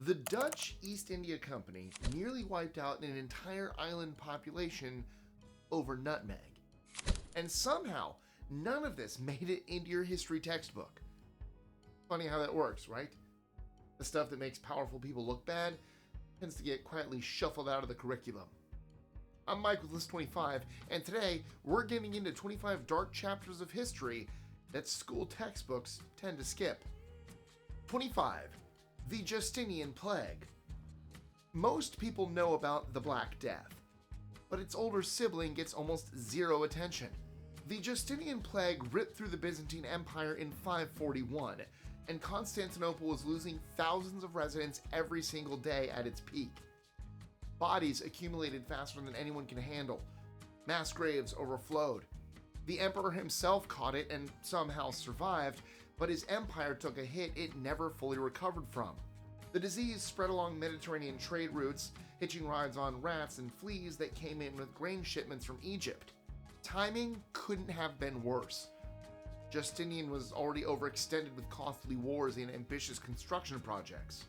The Dutch East India Company nearly wiped out an entire island population over nutmeg. And somehow, none of this made it into your history textbook. Funny how that works, right? The stuff that makes powerful people look bad tends to get quietly shuffled out of the curriculum. I'm Mike with List 25, and today we're getting into 25 dark chapters of history that school textbooks tend to skip. 25. The Justinian Plague. Most people know about the Black Death, but its older sibling gets almost zero attention. The Justinian Plague ripped through the Byzantine Empire in 541, and Constantinople was losing thousands of residents every single day at its peak. Bodies accumulated faster than anyone can handle. Mass graves overflowed. The emperor himself caught it and somehow survived, but his empire took a hit it never fully recovered from. The disease spread along Mediterranean trade routes, hitching rides on rats and fleas that came in with grain shipments from Egypt. Timing couldn't have been worse. Justinian was already overextended with costly wars and ambitious construction projects.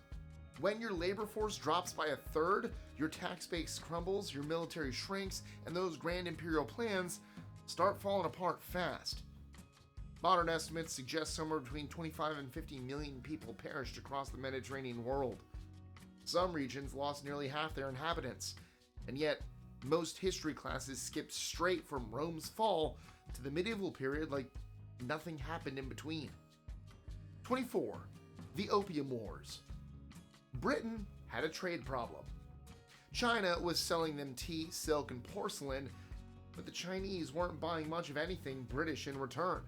When your labor force drops by a third, your tax base crumbles, your military shrinks, and those grand imperial plans start falling apart fast. Modern estimates suggest somewhere between 25 and 50 million people perished across the Mediterranean world. Some regions lost nearly half their inhabitants, and yet most history classes skip straight from Rome's fall to the medieval period like nothing happened in between. 24. The Opium Wars. Britain had a trade problem. China was selling them tea, silk, and porcelain, but the Chinese weren't buying much of anything British in return.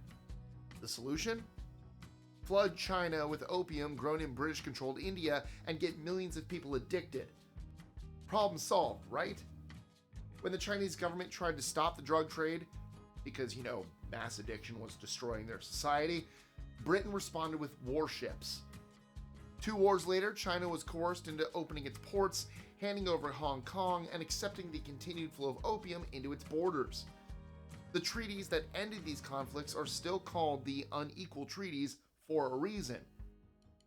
The solution? Flood China with opium grown in British-controlled India and get millions of people addicted. Problem solved, right? When the Chinese government tried to stop the drug trade, because, mass addiction was destroying their society, Britain responded with warships. 2 wars later, China was coerced into opening its ports, handing over Hong Kong, and accepting the continued flow of opium into its borders. The treaties that ended these conflicts are still called the Unequal Treaties for a reason.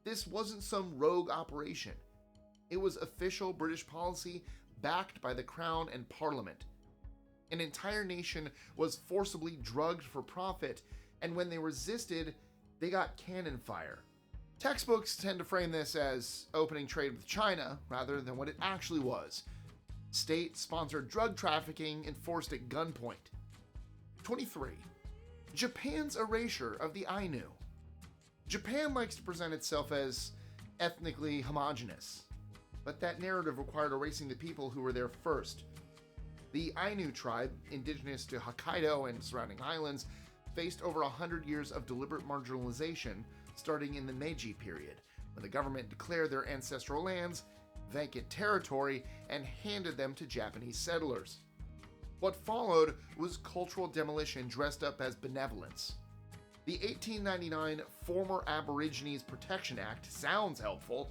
This wasn't some rogue operation. It was official British policy backed by the Crown and Parliament. An entire nation was forcibly drugged for profit, and when they resisted, they got cannon fire. Textbooks tend to frame this as opening trade with China rather than what it actually was. State-sponsored drug trafficking enforced at gunpoint. 23. Japan's erasure of the Ainu. Japan likes to present itself as ethnically homogenous, but that narrative required erasing the people who were there first. The Ainu tribe, indigenous to Hokkaido and surrounding islands, faced over 100 years of deliberate marginalization, starting in the Meiji period, when the government declared their ancestral lands vacant territory and handed them to Japanese settlers. What followed was cultural demolition dressed up as benevolence. The 1899 Former Aborigines Protection Act sounds helpful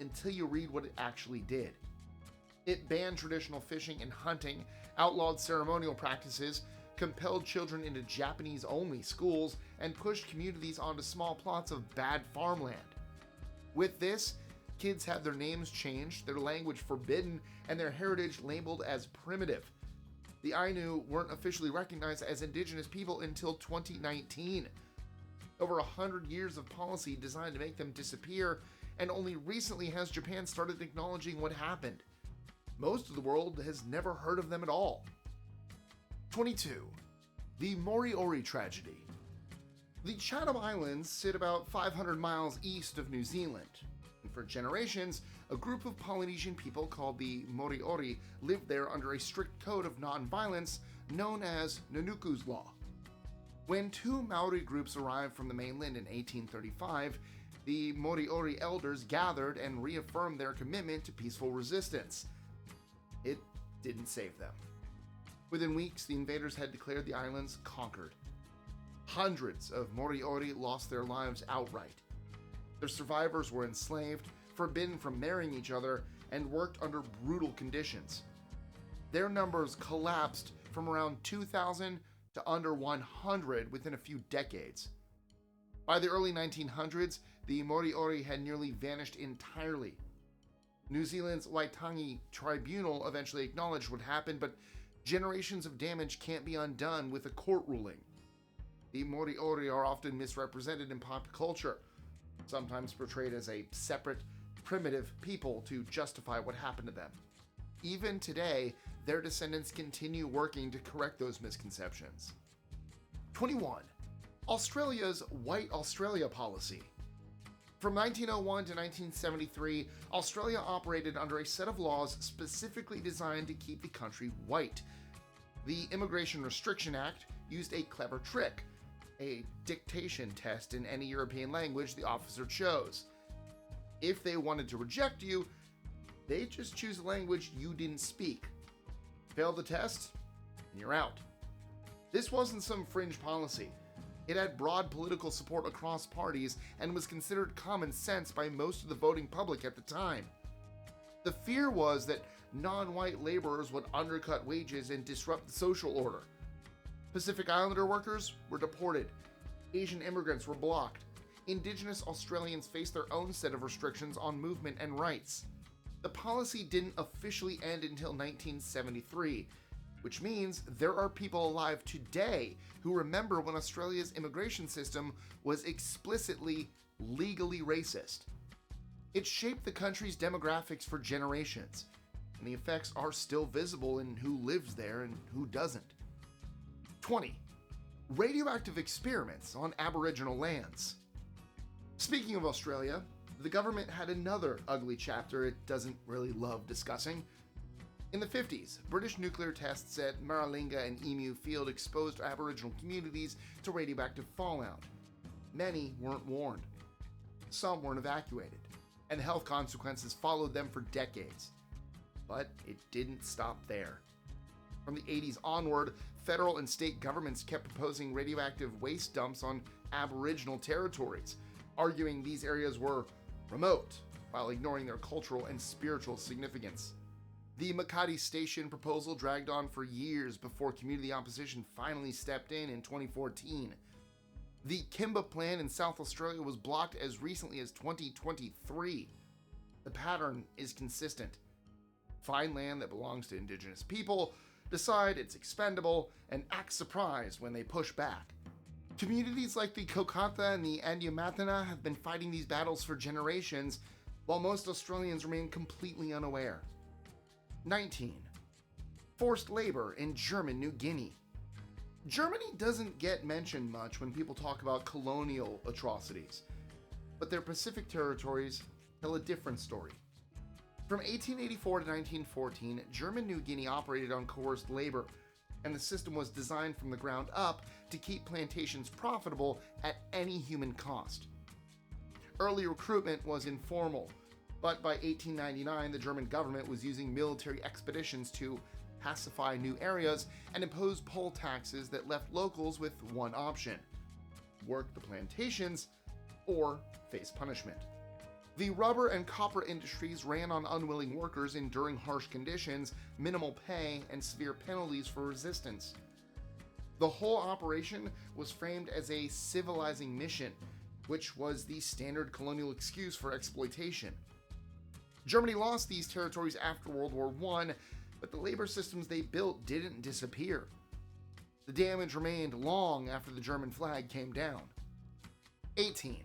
until you read what it actually did. It banned traditional fishing and hunting, outlawed ceremonial practices, compelled children into Japanese-only schools, and pushed communities onto small plots of bad farmland. With this, kids had their names changed, their language forbidden, and their heritage labeled as primitive. The Ainu weren't officially recognized as indigenous people until 2019. Over 100 years of policy designed to make them disappear, and only recently has Japan started acknowledging what happened. Most of the world has never heard of them at all. 22. The Moriori Tragedy. The Chatham Islands sit about 500 miles east of New Zealand. And for generations, a group of Polynesian people called the Moriori lived there under a strict code of non-violence known as Nanuku's Law. When 2 Maori groups arrived from the mainland in 1835, the Moriori elders gathered and reaffirmed their commitment to peaceful resistance. It didn't save them. Within weeks, the invaders had declared the islands conquered. Hundreds of Moriori lost their lives outright. Their survivors were enslaved, forbidden from marrying each other, and worked under brutal conditions. Their numbers collapsed from around 2,000 to under 100 within a few decades. By the early 1900s, the Moriori had nearly vanished entirely. New Zealand's Waitangi Tribunal eventually acknowledged what happened, but generations of damage can't be undone with a court ruling. The Moriori are often misrepresented in pop culture, sometimes portrayed as a separate, primitive people to justify what happened to them. Even today, their descendants continue working to correct those misconceptions. 21. Australia's White Australia policy. From 1901 to 1973, Australia operated under a set of laws specifically designed to keep the country white. The Immigration Restriction Act used a clever trick, a dictation test in any European language the officer chose. If they wanted to reject you, they'd just choose a language you didn't speak. Fail the test, and you're out. This wasn't some fringe policy. It had broad political support across parties and was considered common sense by most of the voting public at the time. The fear was that non-white laborers would undercut wages and disrupt the social order. Pacific Islander workers were deported. Asian immigrants were blocked. Indigenous Australians faced their own set of restrictions on movement and rights. The policy didn't officially end until 1973, which means there are people alive today who remember when Australia's immigration system was explicitly, legally racist. It shaped the country's demographics for generations, and the effects are still visible in who lives there and who doesn't. 20. Radioactive experiments on Aboriginal lands. Speaking of Australia, the government had another ugly chapter it doesn't really love discussing. In the 50s, British nuclear tests at Maralinga and Emu Field exposed Aboriginal communities to radioactive fallout. Many weren't warned. Some weren't evacuated, and the health consequences followed them for decades. But it didn't stop there. From the 80s onward, federal and state governments kept proposing radioactive waste dumps on Aboriginal territories, arguing these areas were remote, while ignoring their cultural and spiritual significance. The Makati Station proposal dragged on for years before community opposition finally stepped in 2014. The Kimba plan in South Australia was blocked as recently as 2023. The pattern is consistent. Find land that belongs to Indigenous people, decide it's expendable, and act surprised when they push back. Communities like the Kokatha and the Andiumatana have been fighting these battles for generations, while most Australians remain completely unaware. 19. Forced labor in German New Guinea. Germany doesn't get mentioned much when people talk about colonial atrocities, but their Pacific territories tell a different story. From 1884 to 1914, German New Guinea operated on coerced labor, and the system was designed from the ground up to keep plantations profitable at any human cost. Early recruitment was informal, but by 1899 the German government was using military expeditions to pacify new areas and impose poll taxes that left locals with one option: work the plantations or face punishment. The rubber and copper industries ran on unwilling workers enduring harsh conditions, minimal pay, and severe penalties for resistance. The whole operation was framed as a civilizing mission, which was the standard colonial excuse for exploitation. Germany lost these territories after World War I, but the labor systems they built didn't disappear. The damage remained long after the German flag came down. 18.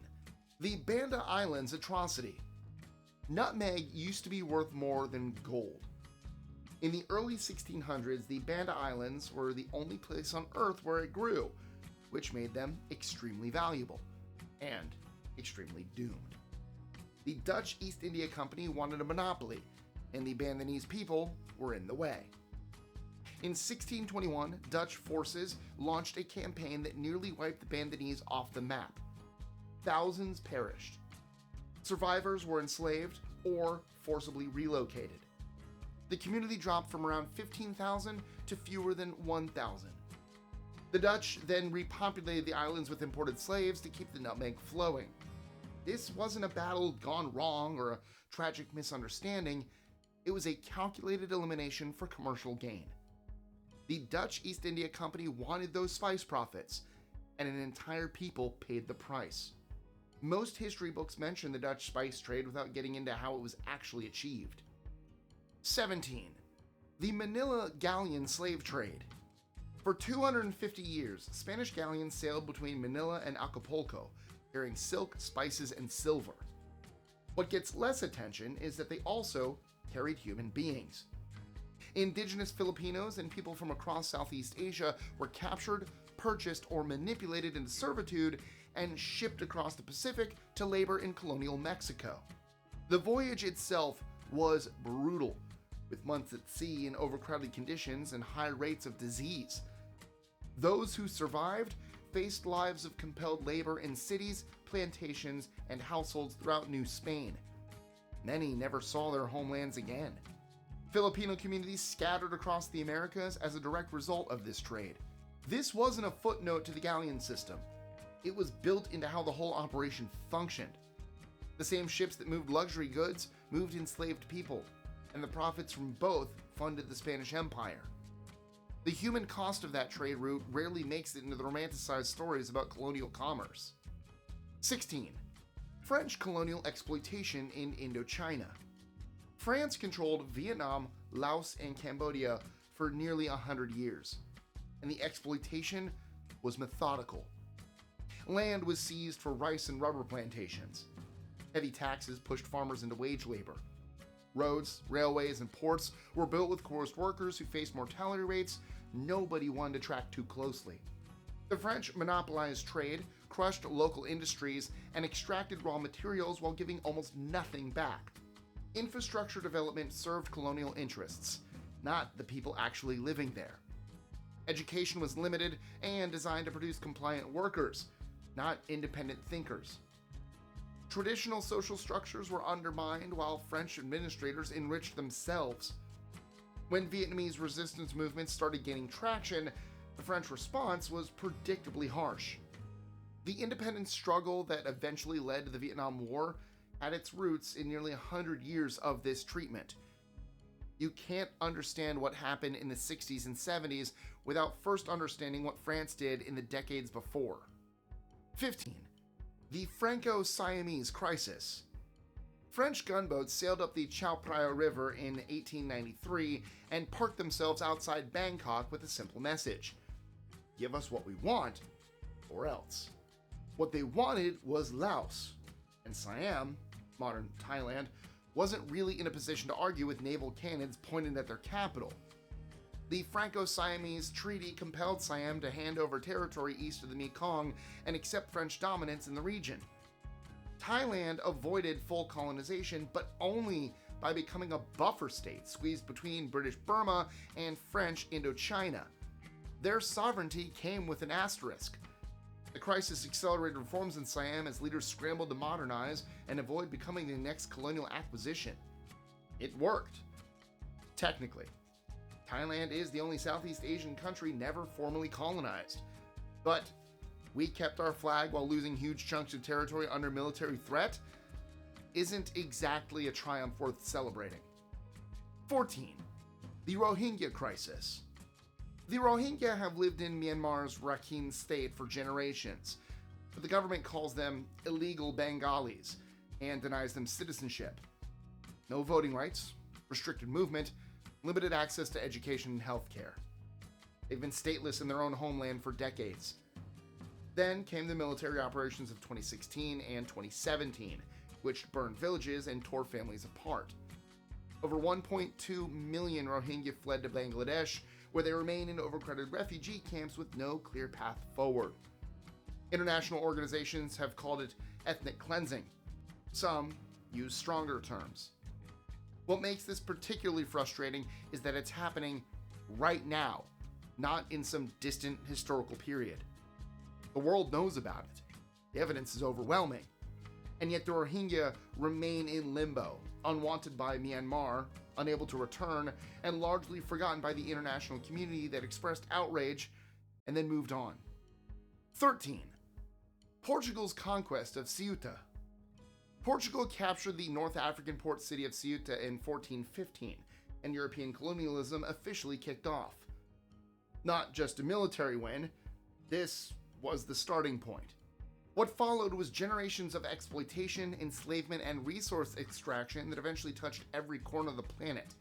The Banda Islands Atrocity. Nutmeg used to be worth more than gold. In the early 1600s, the Banda Islands were the only place on Earth where it grew, which made them extremely valuable and extremely doomed. The Dutch East India Company wanted a monopoly, and the Bandanese people were in the way. In 1621, Dutch forces launched a campaign that nearly wiped the Bandanese off the map. Thousands perished. Survivors were enslaved or forcibly relocated. The community dropped from around 15,000 to fewer than 1,000. The Dutch then repopulated the islands with imported slaves to keep the nutmeg flowing. This wasn't a battle gone wrong or a tragic misunderstanding. It was a calculated elimination for commercial gain. The Dutch East India Company wanted those spice profits, and an entire people paid the price. Most history books mention the Dutch spice trade without getting into how it was actually achieved. 17. The Manila Galleon slave trade. For 250 years, Spanish galleons sailed between Manila and Acapulco, carrying silk, spices, and silver. What gets less attention is that they also carried human beings. Indigenous Filipinos and people from across Southeast Asia were captured, purchased, or manipulated into servitude and shipped across the Pacific to labor in colonial Mexico. The voyage itself was brutal, with months at sea in overcrowded conditions and high rates of disease. Those who survived faced lives of compelled labor in cities, plantations, and households throughout New Spain. Many never saw their homelands again. Filipino communities scattered across the Americas as a direct result of this trade. This wasn't a footnote to the galleon system. It was built into how the whole operation functioned. The same ships that moved luxury goods moved enslaved people, and the profits from both funded the Spanish Empire. The human cost of that trade route rarely makes it into the romanticized stories about colonial commerce. 16. French colonial exploitation in Indochina. France controlled Vietnam, Laos, and Cambodia for nearly 100 years, and the exploitation was methodical. Land was seized for rice and rubber plantations. Heavy taxes pushed farmers into wage labor. Roads, railways, and ports were built with coerced workers who faced mortality rates nobody wanted to track too closely. The French monopolized trade, crushed local industries, and extracted raw materials while giving almost nothing back. Infrastructure development served colonial interests, not the people actually living there. Education was limited and designed to produce compliant workers, not independent thinkers. Traditional social structures were undermined while French administrators enriched themselves. When Vietnamese resistance movements started gaining traction, the French response was predictably harsh. The independence struggle that eventually led to the Vietnam War had its roots in nearly 100 years of this treatment. You can't understand what happened in the 60s and 70s without first understanding what France did in the decades before. 15. The Franco-Siamese Crisis. French gunboats sailed up the Chao Phraya River in 1893 and parked themselves outside Bangkok with a simple message: give us what we want, or else. What they wanted was Laos, and Siam, modern Thailand, wasn't really in a position to argue with naval cannons pointed at their capital. The Franco-Siamese Treaty compelled Siam to hand over territory east of the Mekong and accept French dominance in the region. Thailand avoided full colonization, but only by becoming a buffer state squeezed between British Burma and French Indochina. Their sovereignty came with an asterisk. The crisis accelerated reforms in Siam as leaders scrambled to modernize and avoid becoming the next colonial acquisition. It worked. Technically. Thailand is the only Southeast Asian country never formally colonized. But we kept our flag while losing huge chunks of territory under military threat isn't exactly a triumph worth celebrating. 14. The Rohingya Crisis. The Rohingya have lived in Myanmar's Rakhine state for generations, but the government calls them illegal Bengalis and denies them citizenship. No voting rights, restricted movement, limited access to education and healthcare. They've been stateless in their own homeland for decades. Then came the military operations of 2016 and 2017, which burned villages and tore families apart. Over 1.2 million Rohingya fled to Bangladesh, where they remain in overcrowded refugee camps with no clear path forward. International organizations have called it ethnic cleansing. Some use stronger terms. What makes this particularly frustrating is that it's happening right now, not in some distant historical period. The world knows about it. The evidence is overwhelming. And yet the Rohingya remain in limbo, unwanted by Myanmar, unable to return, and largely forgotten by the international community that expressed outrage and then moved on. 13. Portugal's conquest of Ceuta. Portugal captured the North African port city of Ceuta in 1415, and European colonialism officially kicked off. Not just a military win, this was the starting point. What followed was generations of exploitation, enslavement, and resource extraction that eventually touched every corner of the planet.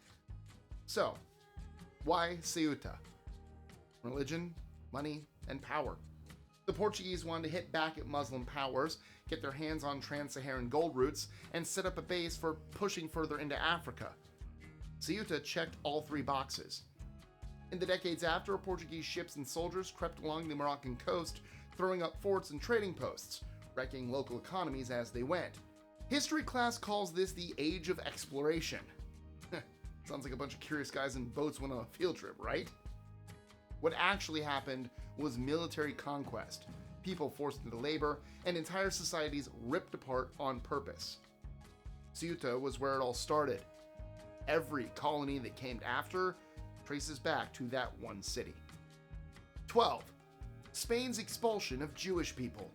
So, why Ceuta? Religion, money, and power. The Portuguese wanted to hit back at Muslim powers, get their hands on trans-Saharan gold routes, and set up a base for pushing further into Africa. Ceuta checked all three boxes. In the decades after, Portuguese ships and soldiers crept along the Moroccan coast, throwing up forts and trading posts, wrecking local economies as they went. History class calls this the Age of Exploration. Sounds like a bunch of curious guys in boats went on a field trip, right? What actually happened was military conquest, people forced into labor, and entire societies ripped apart on purpose. Ceuta was where it all started. Every colony that came after traces back to that one city. 12. Spain's expulsion of Jewish people.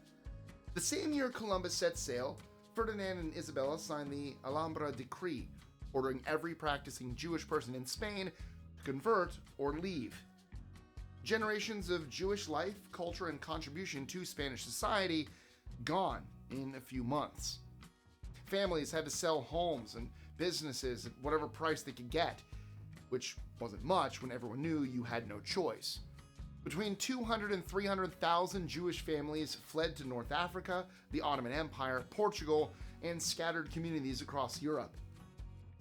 The same year Columbus set sail, Ferdinand and Isabella signed the Alhambra Decree, ordering every practicing Jewish person in Spain to convert or leave. Generations of Jewish life, culture, and contribution to Spanish society gone in a few months. Families had to sell homes and businesses at whatever price they could get, which wasn't much when everyone knew you had no choice. Between 200 and 300,000 Jewish families fled to North Africa, the Ottoman Empire, Portugal, and scattered communities across Europe.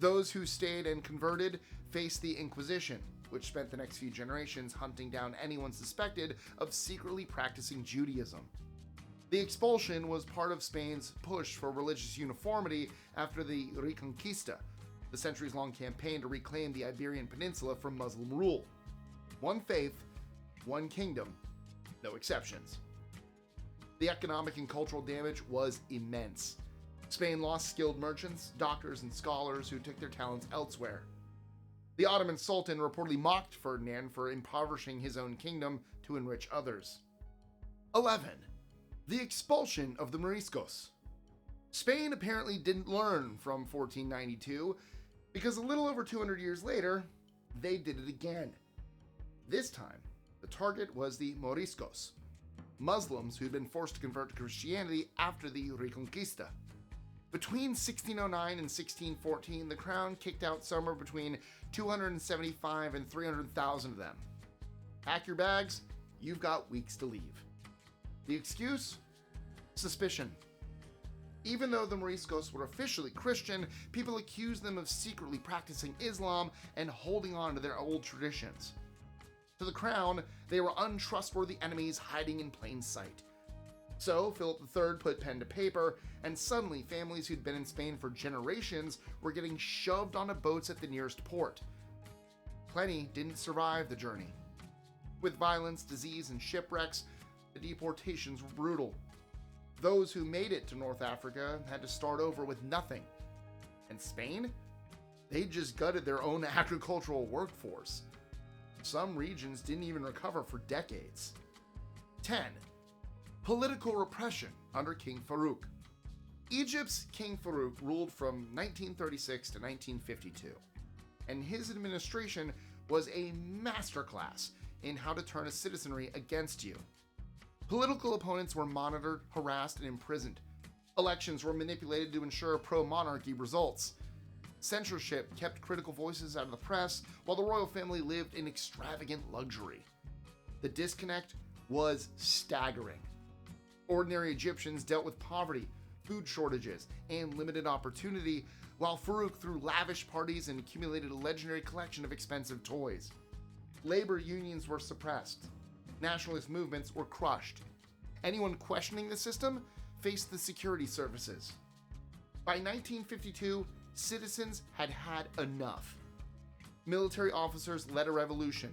Those who stayed and converted faced the Inquisition, which spent the next few generations hunting down anyone suspected of secretly practicing Judaism. The expulsion was part of Spain's push for religious uniformity after the Reconquista, the centuries-long campaign to reclaim the Iberian Peninsula from Muslim rule. One faith, one kingdom, no exceptions. The economic and cultural damage was immense. Spain lost skilled merchants, doctors, and scholars who took their talents elsewhere. The Ottoman Sultan reportedly mocked Ferdinand for impoverishing his own kingdom to enrich others. 11. The expulsion of the Moriscos. Spain apparently didn't learn from 1492, because a little over 200 years later, they did it again. This time, the target was the Moriscos, Muslims who'd been forced to convert to Christianity after the Reconquista. Between 1609 and 1614, the crown kicked out somewhere between 275 and 300,000 of them. Pack your bags, you've got weeks to leave. The excuse? Suspicion. Even though the Moriscos were officially Christian, people accused them of secretly practicing Islam and holding on to their old traditions. To the crown, they were untrustworthy enemies hiding in plain sight. So Philip III put pen to paper, and suddenly families who'd been in Spain for generations were getting shoved onto boats at the nearest port. Plenty didn't survive the journey. With violence, disease, and shipwrecks, the deportations were brutal. Those who made it to North Africa had to start over with nothing. And Spain? They just gutted their own agricultural workforce. Some regions didn't even recover for decades. 10. Political repression under King Farouk. Egypt's King Farouk ruled from 1936 to 1952, and his administration was a masterclass in how to turn a citizenry against you. Political opponents were monitored, harassed, and imprisoned. Elections were manipulated to ensure pro-monarchy results. Censorship kept critical voices out of the press, while the royal family lived in extravagant luxury. The disconnect was staggering. Ordinary Egyptians dealt with poverty, food shortages, and limited opportunity, while Farouk threw lavish parties and accumulated a legendary collection of expensive toys. Labor unions were suppressed. Nationalist movements were crushed. Anyone questioning the system faced the security services. By 1952, citizens had had enough. Military officers led a revolution.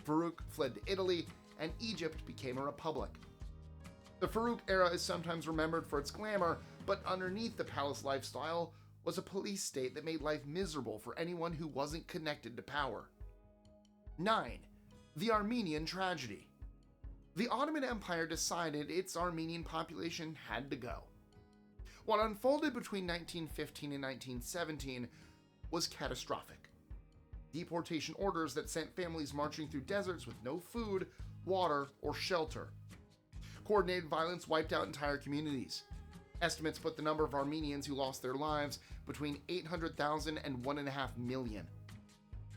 Farouk fled to Italy, and Egypt became a republic. The Farouk era is sometimes remembered for its glamour, but underneath the palace lifestyle was a police state that made life miserable for anyone who wasn't connected to power. 9. The Armenian Tragedy. The Ottoman Empire decided its Armenian population had to go. What unfolded between 1915 and 1917 was catastrophic. Deportation orders that sent families marching through deserts with no food, water, or shelter. coordinated violence wiped out entire communities. Estimates put the number of Armenians who lost their lives between 800,000 and 1.5 million.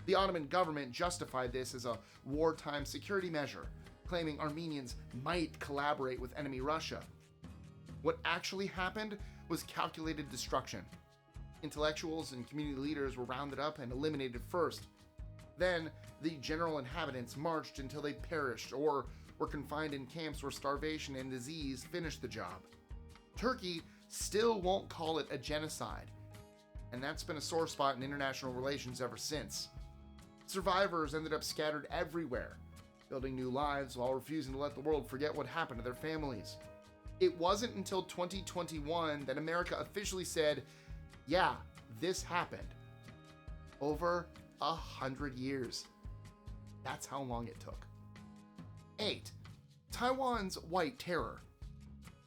The Ottoman government justified this as a wartime security measure, claiming Armenians might collaborate with enemy Russia. What actually happened was calculated destruction. Intellectuals and community leaders were rounded up and eliminated first. Then, the general inhabitants marched until they perished or were confined in camps where starvation and disease finished the job. Turkey still won't call it a genocide, and that's been a sore spot in international relations ever since. Survivors ended up scattered everywhere, building new lives while refusing to let the world forget what happened to their families. It wasn't until 2021 that America officially said, yeah, this happened. Over 100 years. That's how long it took. 8. Taiwan's White Terror.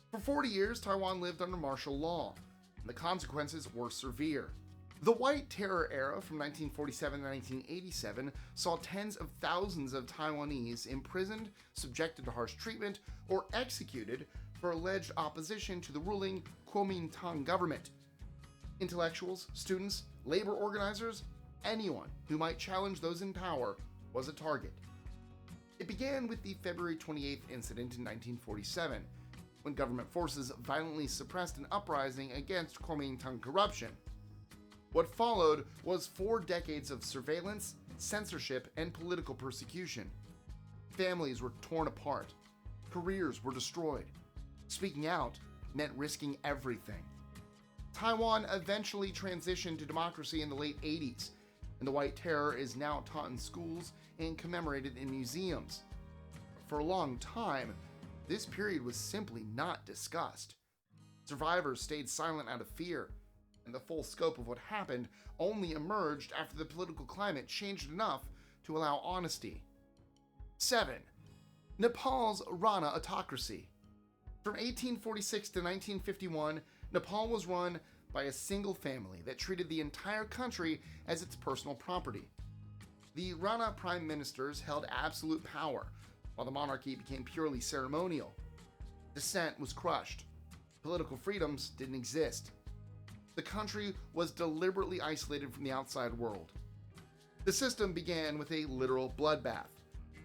For 40 years, Taiwan lived under martial law, and the consequences were severe. The White Terror era from 1947 to 1987 saw tens of thousands of Taiwanese imprisoned, subjected to harsh treatment, or executed for alleged opposition to the ruling Kuomintang government. Intellectuals, students, labor organizers, anyone who might challenge those in power was a target. It began with the February 28th incident in 1947, when government forces violently suppressed an uprising against Kuomintang corruption. What followed was 4 decades of surveillance, censorship, and political persecution. Families were torn apart. Careers were destroyed. Speaking out meant risking everything. Taiwan eventually transitioned to democracy in the late 80s, and the White Terror is now taught in schools and commemorated in museums. For a long time, this period was simply not discussed. Survivors stayed silent out of fear, and the full scope of what happened only emerged after the political climate changed enough to allow honesty. 7. Nepal's Rana Autocracy. From 1846 to 1951, Nepal was run by a single family that treated the entire country as its personal property. The Rana prime ministers held absolute power, while the monarchy became purely ceremonial. Dissent was crushed. Political freedoms didn't exist. The country was deliberately isolated from the outside world. The system began with a literal bloodbath,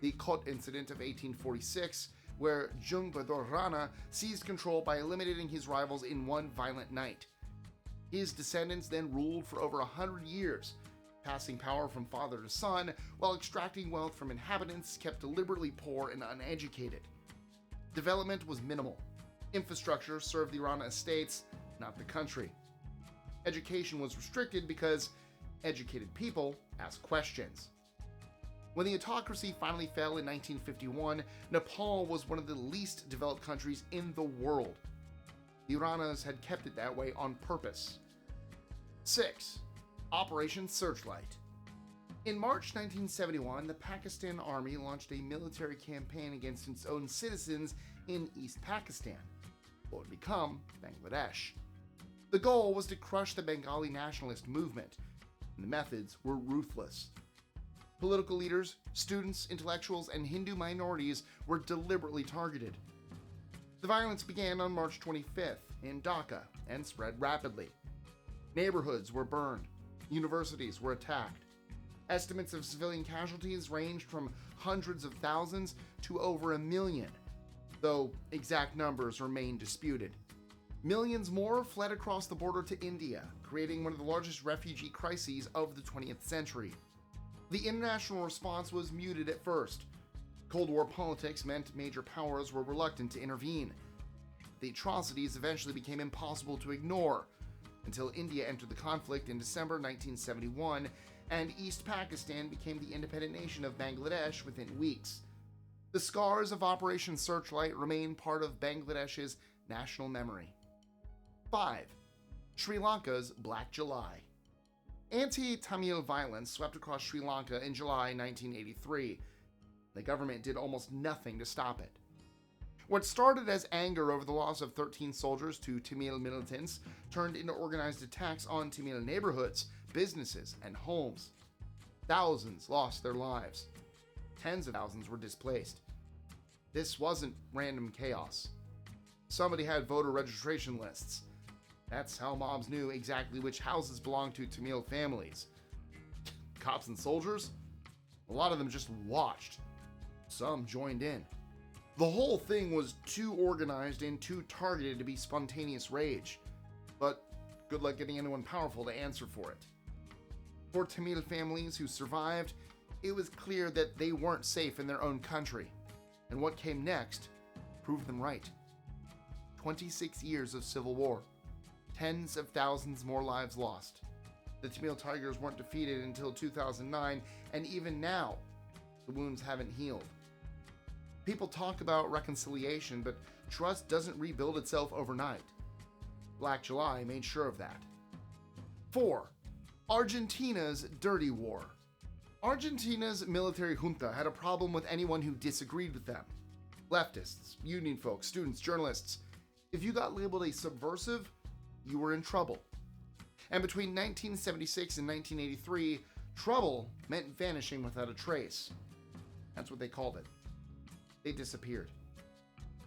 the Kot incident of 1846, where Jungbador Rana seized control by eliminating his rivals in one violent night. His descendants then ruled for over 100 years, passing power from father to son while extracting wealth from inhabitants kept deliberately poor and uneducated. Development was minimal. Infrastructure served the Rana estates, not the country. Education was restricted because educated people asked questions. When the autocracy finally fell in 1951, Nepal was one of the least developed countries in the world. The Ranas had kept it that way on purpose. 6. Operation Searchlight. In March 1971, the Pakistan Army launched a military campaign against its own citizens in East Pakistan, what would become Bangladesh. The goal was to crush the Bengali nationalist movement, and the methods were ruthless. Political leaders, students, intellectuals, and Hindu minorities were deliberately targeted. The violence began on March 25th in Dhaka and spread rapidly. Neighborhoods were burned. Universities were attacked. Estimates of civilian casualties ranged from hundreds of thousands to over 1 million, though exact numbers remain disputed. Millions more fled across the border to India, creating one of the largest refugee crises of the 20th century. The international response was muted at first. Cold War politics meant major powers were reluctant to intervene. The atrocities eventually became impossible to ignore, until India entered the conflict in December 1971, and East Pakistan became the independent nation of Bangladesh within weeks. The scars of Operation Searchlight remain part of Bangladesh's national memory. 5. Sri Lanka's Black July. Anti-Tamil violence swept across Sri Lanka in July 1983. The government did almost nothing to stop it. What started as anger over the loss of 13 soldiers to Tamil militants turned into organized attacks on Tamil neighborhoods, businesses, and homes. Thousands lost their lives. Tens of thousands were displaced. This wasn't random chaos. Somebody had voter registration lists. That's how mobs knew exactly which houses belonged to Tamil families. Cops and soldiers? A lot of them just watched. Some joined in. The whole thing was too organized and too targeted to be spontaneous rage. But good luck getting anyone powerful to answer for it. For Tamil families who survived, it was clear that they weren't safe in their own country. And what came next proved them right. 26 years of civil war. Tens of thousands more lives lost. The Tamil Tigers weren't defeated until 2009, and even now, the wounds haven't healed. People talk about reconciliation, but trust doesn't rebuild itself overnight. Black July made sure of that. 4. Argentina's Dirty War. Argentina's military junta had a problem with anyone who disagreed with them. Leftists, union folks, students, journalists. If you got labeled a subversive, you were in trouble. And between 1976 and 1983, trouble meant vanishing without a trace. That's what they called it. They disappeared.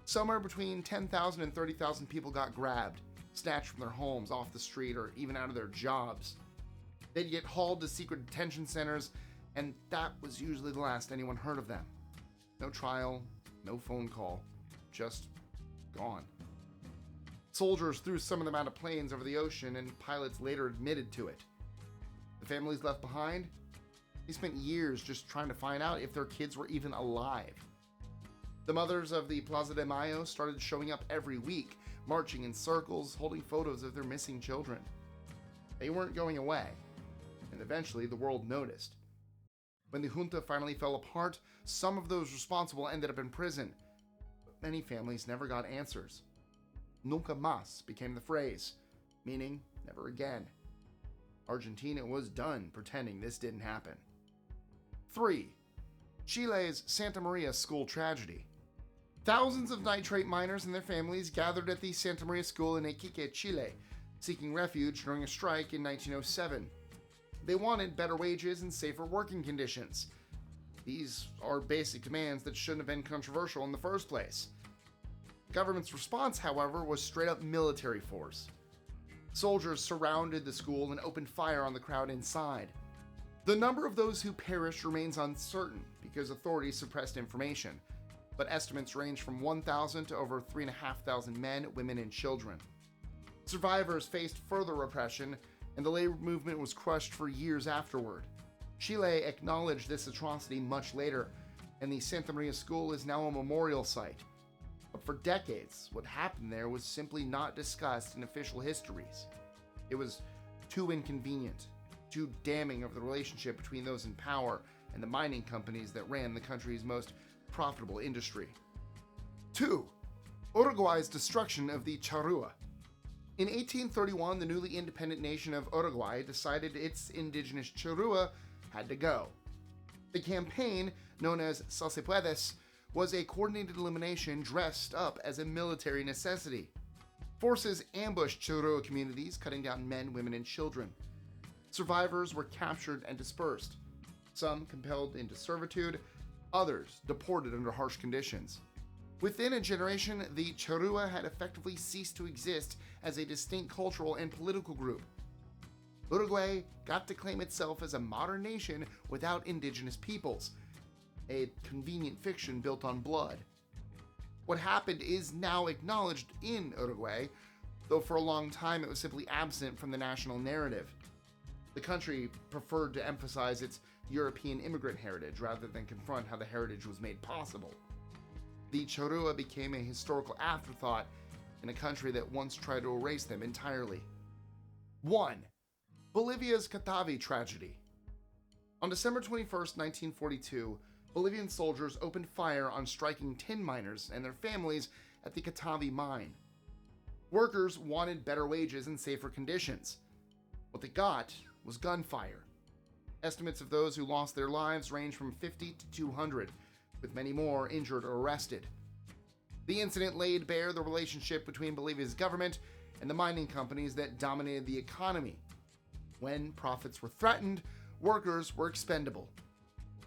Somewhere between 10,000 and 30,000 people got grabbed, snatched from their homes, off the street, or even out of their jobs. They'd get hauled to secret detention centers, and that was usually the last anyone heard of them. No trial, no phone call, just gone. Soldiers threw some of them out of planes over the ocean, and pilots later admitted to it. The families left behind, they spent years just trying to find out if their kids were even alive. The mothers of the Plaza de Mayo started showing up every week, marching in circles, holding photos of their missing children. They weren't going away, and eventually the world noticed. When the junta finally fell apart, some of those responsible ended up in prison, but many families never got answers. Nunca más became the phrase, meaning never again. Argentina was done pretending this didn't happen. 3. Chile's Santa Maria school tragedy. Thousands of nitrate miners and their families gathered at the Santa Maria school in Iquique, Chile, seeking refuge during a strike in 1907. They wanted better wages and safer working conditions. These are basic demands that shouldn't have been controversial in the first place. The government's response, however, was straight-up military force. Soldiers surrounded the school and opened fire on the crowd inside. The number of those who perished remains uncertain because authorities suppressed information, but estimates range from 1,000 to over 3,500 men, women, and children. Survivors faced further repression, and the labor movement was crushed for years afterward. Chile acknowledged this atrocity much later, and the Santa Maria School is now a memorial site. But for decades, what happened there was simply not discussed in official histories. It was too inconvenient, too damning of the relationship between those in power and the mining companies that ran the country's most profitable industry. 2. Uruguay's destruction of the charrua. In 1831, the newly independent nation of Uruguay decided its indigenous charrua had to go. The campaign, known as Sal se puedes, was a coordinated elimination dressed up as a military necessity. Forces ambushed charrua communities, cutting down men, women, and children. Survivors were captured and dispersed, some compelled into servitude, others deported under harsh conditions. Within a generation, the charrua had effectively ceased to exist as a distinct cultural and political group. Uruguay got to claim itself as a modern nation without indigenous peoples, a convenient fiction built on blood. What happened is now acknowledged in Uruguay, though for a long time it was simply absent from the national narrative. The country preferred to emphasize its European immigrant heritage rather than confront how the heritage was made possible. The charrua became a historical afterthought in a country that once tried to erase them entirely. 1. Bolivia's Catavi Tragedy. On December 21, 1942, Bolivian soldiers opened fire on striking tin miners and their families at the Catavi mine. Workers wanted better wages and safer conditions. What they got was gunfire. Estimates of those who lost their lives range from 50 to 200, with many more injured or arrested. The incident laid bare the relationship between Bolivia's government and the mining companies that dominated the economy. When profits were threatened, workers were expendable.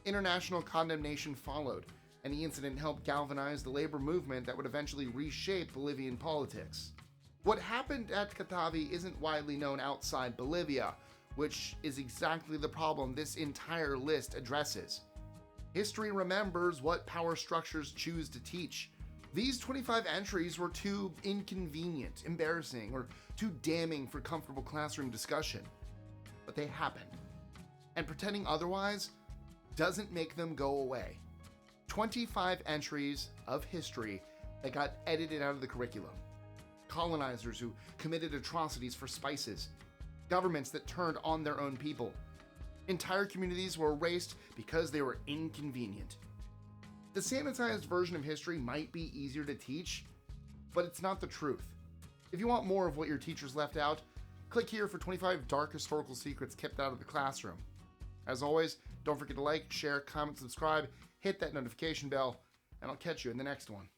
International condemnation followed, and the incident helped galvanize the labor movement that would eventually reshape Bolivian politics. What happened at Katavi isn't widely known outside Bolivia, which is exactly the problem this entire list addresses. History remembers what power structures choose to teach. These 25 entries were too inconvenient, embarrassing, or too damning for comfortable classroom discussion. But they happened. And pretending otherwise doesn't make them go away. 25 entries of history that got edited out of the curriculum. Colonizers who committed atrocities for spices. Governments that turned on their own people. Entire communities were erased because they were inconvenient. The sanitized version of history might be easier to teach, but it's not the truth. If you want more of what your teachers left out, click here for 25 dark historical secrets kept out of the classroom. As always, don't forget to like, share, comment, subscribe, hit that notification bell, and I'll catch you in the next one.